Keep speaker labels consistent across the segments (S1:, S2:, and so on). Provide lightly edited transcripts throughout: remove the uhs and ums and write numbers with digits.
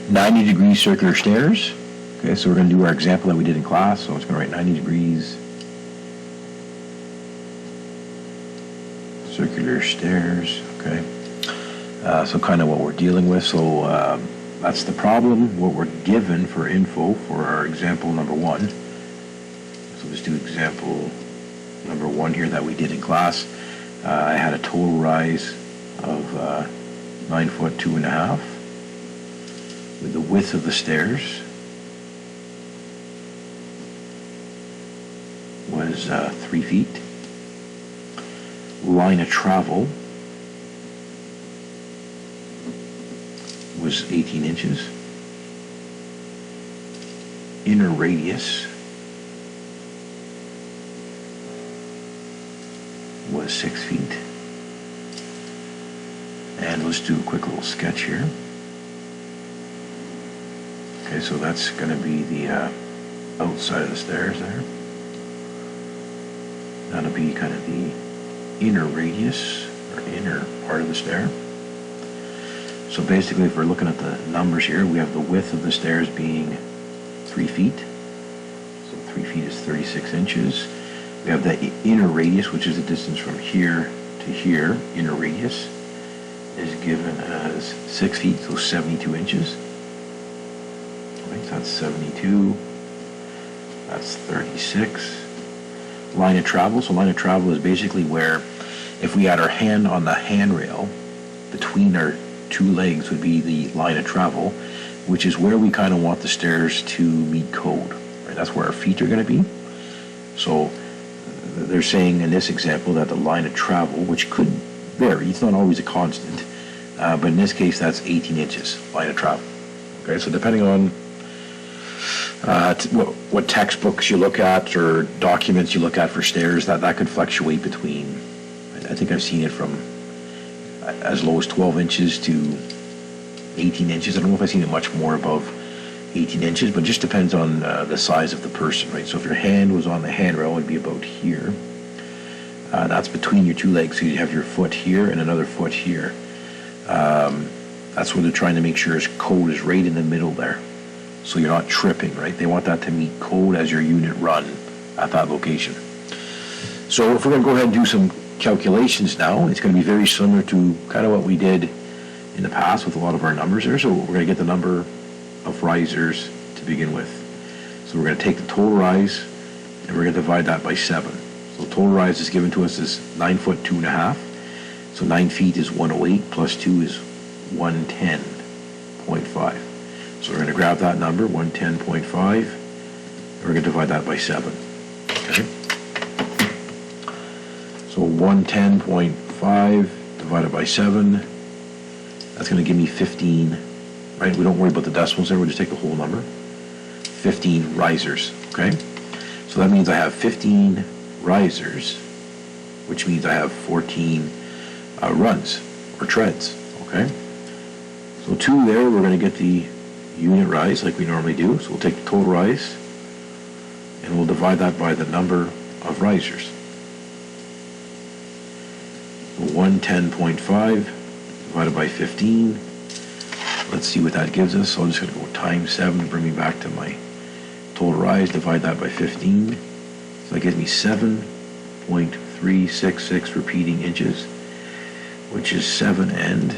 S1: 90-degree circular stairs. Okay, so we're going to do our example that we did in class. So I'm just going to write 90 degrees circular stairs. Okay, so kind of what we're dealing with. So that's the problem, what we're given for info for our example number 1. So let's do example number 1 here that we did in class. I had a total rise of 9 foot 2.5 with the width of the stairs was 3 feet. Line of travel was 18 inches. Inner radius was 6 feet. And let's do a quick little sketch here. Okay, so that's going to be the outside of the stairs there. That'll be kind of the inner radius, or inner part of the stair. So basically, if we're looking at the numbers here, we have the width of the stairs being 3 feet. So 3 feet is 36 inches. We have the inner radius, which is the distance from here to here. Inner radius is given as 6 feet, so 72 inches. Right, so that's 72. That's 36. Line of travel. So line of travel is basically where, if we had our hand on the handrail, between our two legs would be the line of travel, which is where we kind of want the stairs to meet code. Right? That's where our feet are going to be. So they're saying in this example that the line of travel, which could vary, it's not always a constant, but in this case that's 18 inches line of travel. Okay, so depending on what textbooks you look at or documents you look at for stairs, that could fluctuate between, I think I've seen it from as low as 12 inches to 18 inches. I don't know if I've seen it much more above 18 inches, but it just depends on the size of the person, right? So if your hand was on the handrail, it would be about here. That's between your two legs, so you have your foot here and another foot here. That's where they're trying to make sure his code is right in the middle there, so you're not tripping, right? They want that to meet code as your unit run at that location. So if we're going to go ahead and do some calculations now, it's going to be very similar to kind of what we did in the past with a lot of our numbers there. So we're going to get the number of risers to begin with. So we're going to take the total rise and we're going to divide that by 7. So total rise is given to us as 9 foot 2.5. So 9 feet is 108 plus 2 is 110.5. So we're going to grab that number, 110.5, and we're going to divide that by 7. Okay? So 110.5 divided by 7, that's going to give me 15, right? We don't worry about the decimals there, we'll just take the whole number. 15 risers, okay? So that means I have 15 risers, which means I have 14 runs, or treads, okay? So 2 there, we're going to get the unit rise like we normally do. So we'll take the total rise, and we'll divide that by the number of risers. 110.5 divided by 15. Let's see what that gives us. So I'm just going to go times 7 to bring me back to my total rise. Divide that by 15. So that gives me 7.366 repeating inches, which is 7 and.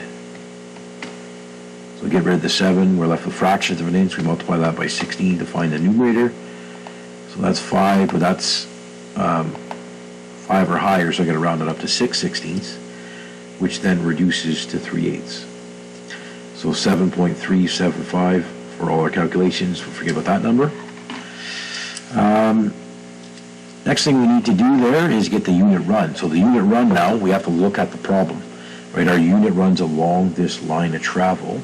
S1: So get rid of the 7. We're left with fractions of an inch. We multiply that by 16 to find the numerator. So that's 5, but that's 5 or higher, so I got to round it up to 6/16, which then reduces to 3/8. So 7.375 for all our calculations. We'll forget about that number. Next thing we need to do there is get the unit run. So the unit run now, we have to look at the problem, right? Our unit runs along this line of travel.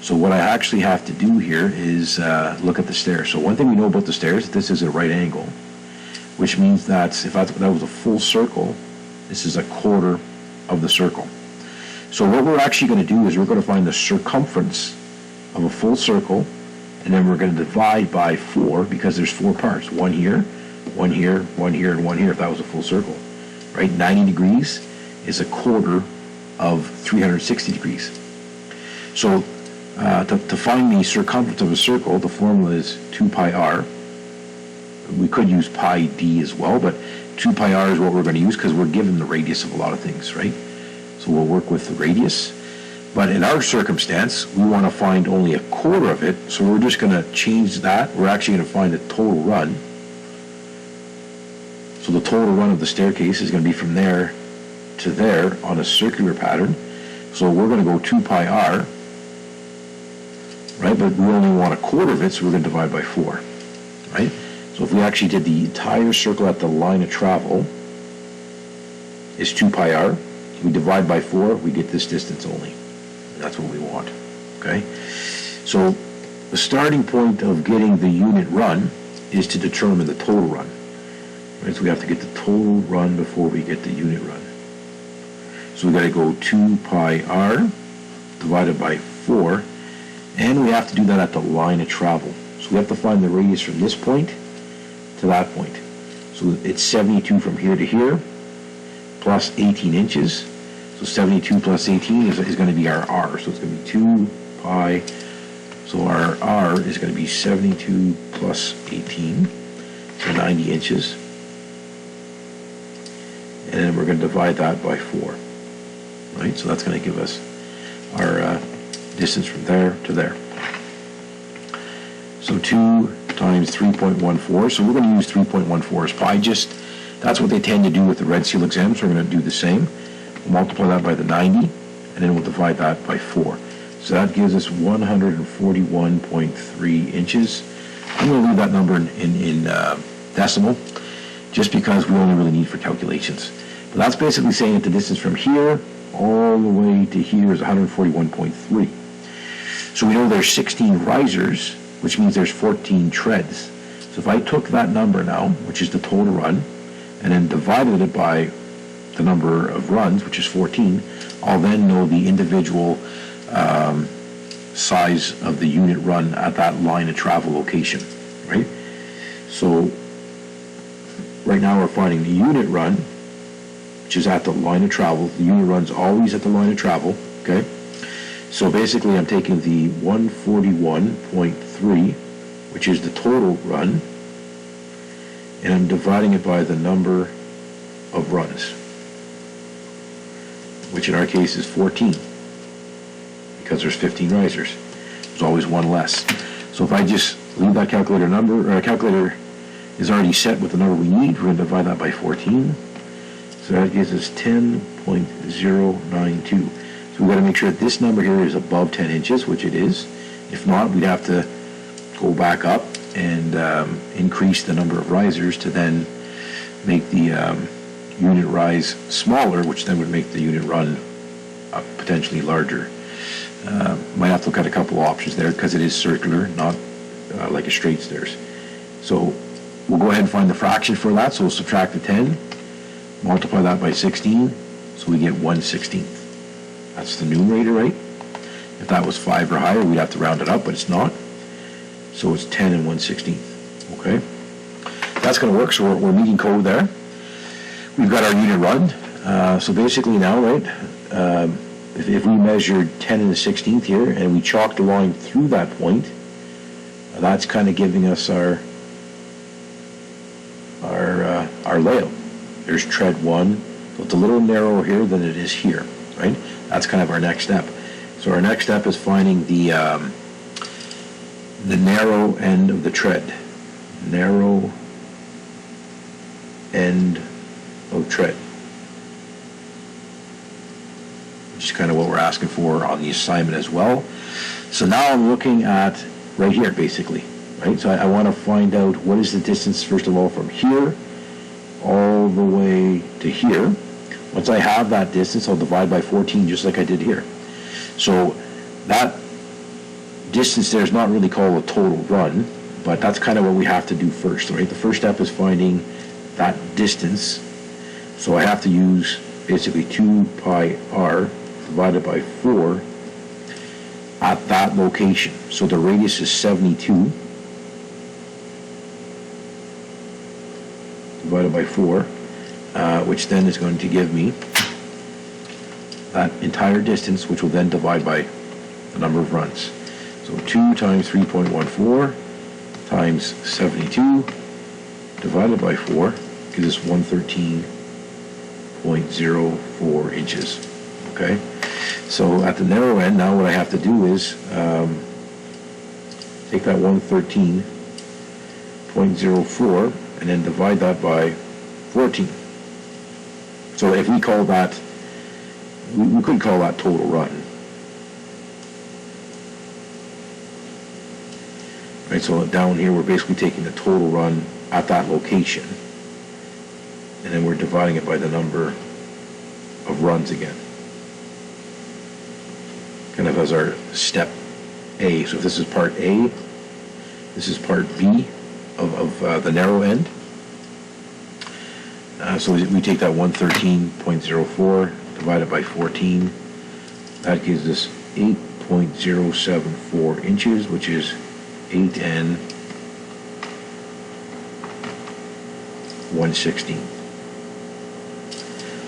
S1: So what I actually have to do here is look at the stairs. So one thing we know about the stairs, this is a right angle, which means that if that was a full circle, this is a quarter of the circle. So what we're actually going to do is we're going to find the circumference of a full circle, and then we're going to divide by 4 because there's 4 parts. 1 here, 1 here, 1 here, and 1 here if that was a full circle. Right? 90 degrees is a quarter of 360 degrees. So To find the circumference of a circle, the formula is 2 pi r. We could use pi d as well, but 2 pi r is what we're going to use because we're given the radius of a lot of things, right? So we'll work with the radius. But in our circumstance, we want to find only a quarter of it, so we're just going to change that. We're actually going to find the total run. So the total run of the staircase is going to be from there to there on a circular pattern. So we're going to go 2 pi r, right? But we only want a quarter of it, so we're going to divide by 4, right? So if we actually did the entire circle at the line of travel is 2 pi r, we divide by 4, we get this distance only. That's what we want, okay? So the starting point of getting the unit run is to determine the total run, right? So we have to get the total run before we get the unit run. So we got to go 2 pi r divided by 4, and we have to do that at the line of travel. So we have to find the radius from this point to that point. So it's 72 from here to here, plus 18 inches. So 72 plus 18 is going to be our r. So it's going to be 2 pi. So our r is going to be 72 plus 18, so 90 inches. And then we're going to divide that by 4. Right? So that's going to give us our distance from there to there. So 2 times 3.14. So we're going to use 3.14 as pi. That's what they tend to do with the Red Seal exam, so we're going to do the same. We'll multiply that by the 90, and then we'll divide that by 4. So that gives us 141.3 inches. I'm going to leave that number in decimal, just because we only really need for calculations. But that's basically saying that the distance from here all the way to here is 141.3. So we know there's 16 risers, which means there's 14 treads. So if I took that number now, which is the total run, and then divided it by the number of runs, which is 14, I'll then know the individual size of the unit run at that line of travel location, right? So right now we're finding the unit run, which is at the line of travel. The unit run's always at the line of travel, okay? So basically I'm taking the 141.3, which is the total run, and I'm dividing it by the number of runs, which in our case is 14, because there's 15 risers. There's always one less. So if I just leave that calculator number, or our calculator is already set with the number we need, we're going to divide that by 14. So that gives us 10.092. So we've got to make sure that this number here is above 10 inches, which it is. If not, we'd have to go back up and increase the number of risers to then make the unit rise smaller, which then would make the unit run potentially larger. Might have to look at a couple of options there because it is circular, not like a straight stairs. So we'll go ahead and find the fraction for that. So we'll subtract the 10, multiply that by 16, so we get 1/16. That's the numerator, right? If that was 5 or higher, we'd have to round it up, but it's not. So it's 10 and 1/16. Okay? That's going to work, so we're meeting code there. We've got our unit run. So basically now, right, if we measured 10 and a 16th here, and we chalked a line through that point, that's kind of giving us our layout. There's tread 1, so it's a little narrower here than it is here, right? That's kind of our next step. So our next step is finding the narrow end of the tread. Narrow end of tread. Which is kind of what we're asking for on the assignment as well. So now I'm looking at right here, basically, right? So I want to find out what is the distance, first of all, from here all the way to here. Once I have that distance, I'll divide by 14 just like I did here. So that distance there is not really called a total run, but that's kind of what we have to do first, right? The first step is finding that distance. So I have to use basically 2 pi r divided by 4 at that location. So the radius is 72 divided by 4, which then is going to give me that entire distance, which will then divide by the number of runs. So 2 times 3.14 times 72 divided by 4 gives us 113.04 inches. Okay? So at the narrow end, now what I have to do is take that 113.04 and then divide that by 14. So if we call that, we could call that total run. Right, so down here we're basically taking the total run at that location, and then we're dividing it by the number of runs again. Kind of as our step A. So if this is part A, this is part B of the narrow end. So we take that 113.04 divided by 14. That gives us 8.074 inches, which is 8 and 1/16.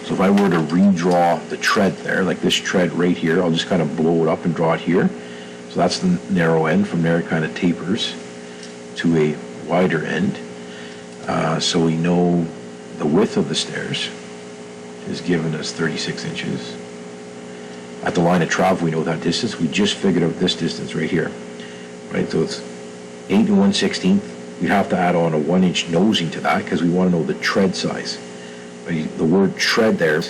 S1: So if I were to redraw the tread there, like this tread right here, I'll just kind of blow it up and draw it here. So that's the narrow end. From there it kind of tapers to a wider end. So we know the width of the stairs is given as 36 inches. At the line of travel, we know that distance. We just figured out this distance right here. Right, so it's 8 and 1/16. We'd have to add on a 1-inch nosing to that because we want to know the tread size. The word tread there,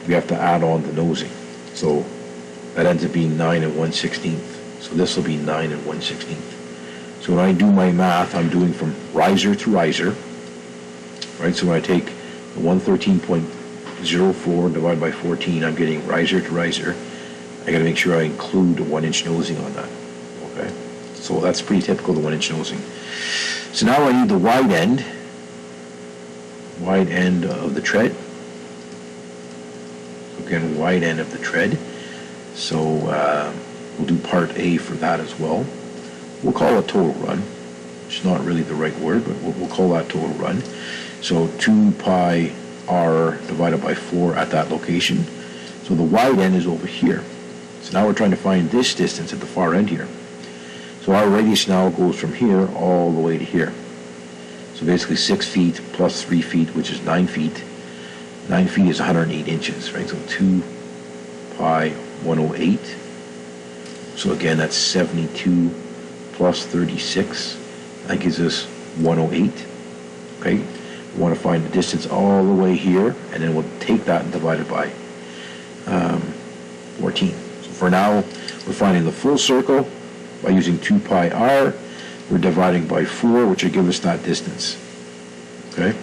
S1: we have to add on the nosing. So that ends up being 9 and 1/16. So this will be 9 and 1/16. So when I do my math, I'm doing from riser to riser. Right, so when I take the 113.04 divided by 14, I'm getting riser to riser. I got to make sure I include a 1-inch nosing on that. Okay, so that's pretty typical, the 1-inch nosing. So now I need the wide end of the tread. Again, wide end of the tread. So we'll do part A for that as well. We'll call it total run. It's not really the right word, but we'll call that total run. So 2 pi r divided by 4 at that location. So the wide end is over here. So now we're trying to find this distance at the far end here. So our radius now goes from here all the way to here. So basically 6 feet plus 3 feet, which is 9 feet. 9 feet is 108 inches, right? So 2 pi 108. So again, that's 72 plus 36. That gives us 108. Okay? We want to find the distance all the way here, and then we'll take that and divide it by 14. So for now, we're finding the full circle by using 2 pi r. We're dividing by 4, which will give us that distance. Okay?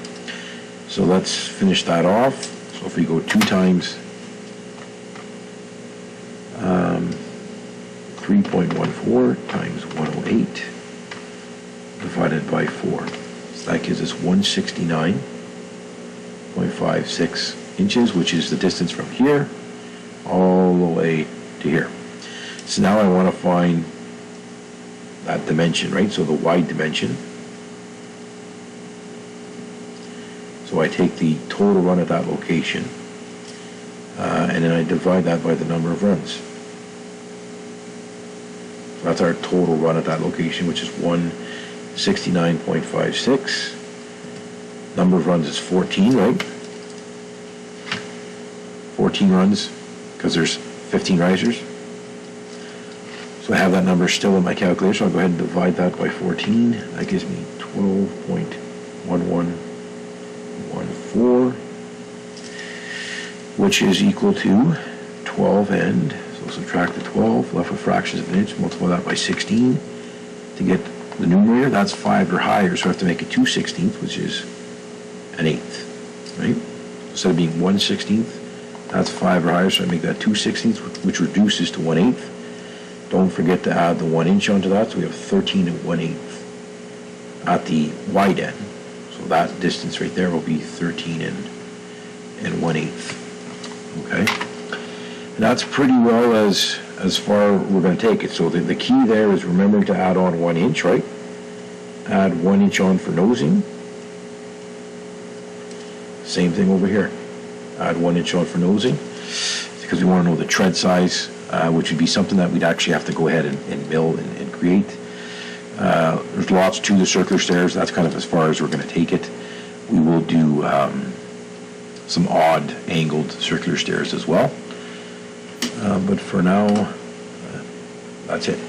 S1: So let's finish that off. So if we go 2 times 3.14 times 108 divided by 4. So that gives us 169.56 inches, which is the distance from here all the way to here. So now I want to find that dimension, right? So the wide dimension. So I take the total run at that location, and then I divide that by the number of runs. So that's our total run at that location, which is 169.56. Number of runs is 14, right? 14 runs, because there's 15 risers. So I have that number still in my calculator, so I'll go ahead and divide that by 14. That gives me 12.1114, which is equal to 12 and, so subtract the 12, left with fractions of an inch, multiply that by 16 to get the numerator. That's 5 or higher, so I have to make it 2/16, which is an eighth, right? Instead of being 1/16, that's 5 or higher, so I make that 2/16, which reduces to 1/8. Don't forget to add the 1 inch onto that, so we have 13 and 1/8 at the wide end. So that distance right there will be 13 and 1/8. Okay? And that's pretty well as far we're going to take it. So the key there is remembering to add on 1 inch, right? Add 1 inch on for nosing. Same thing over here. Add 1 inch on for nosing, because we want to know the tread size which would be something that we'd actually have to go ahead and mill and create. There's lots to the circular stairs. That's kind of as far as we're going to take it. We will do some odd angled circular stairs as well. But for now, that's it.